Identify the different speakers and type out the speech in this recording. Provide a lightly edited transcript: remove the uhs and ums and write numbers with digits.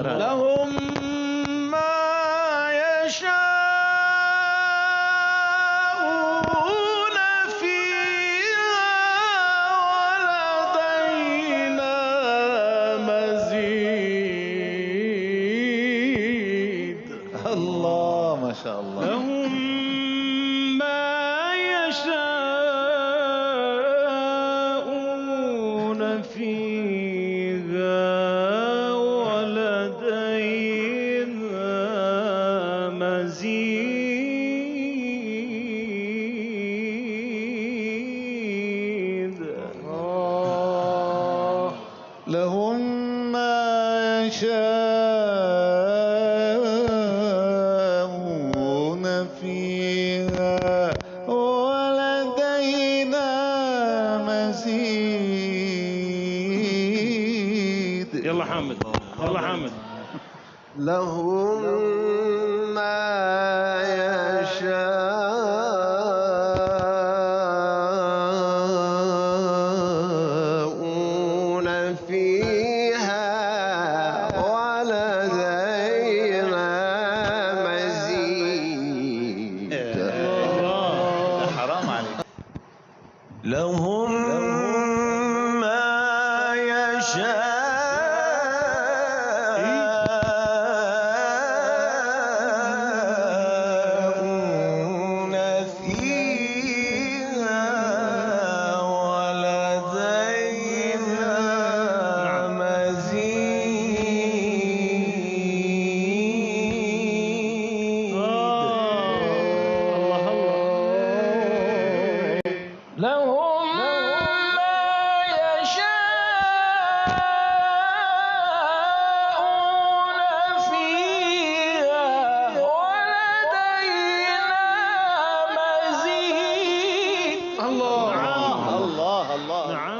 Speaker 1: لهم ما يشاءون فيها ولدينا مزيد.
Speaker 2: الله ما شاء الله.
Speaker 1: لهم ما يشاءون فيها ولدينا مزيد.
Speaker 2: لهم ما يشاءون فيها ولدينا مزيد.
Speaker 1: يلا حامد، يلا حامد.
Speaker 3: لهم ما يشاءون فيها ولدينا مزيد.
Speaker 2: حرام عليك.
Speaker 3: لهم ما يشاءون فيها ولدينا مزيد.
Speaker 1: الله الله.
Speaker 3: لهم ما يشاءون فيها ولدينا مزيد.
Speaker 1: الله.
Speaker 2: الله الله.
Speaker 1: نعم.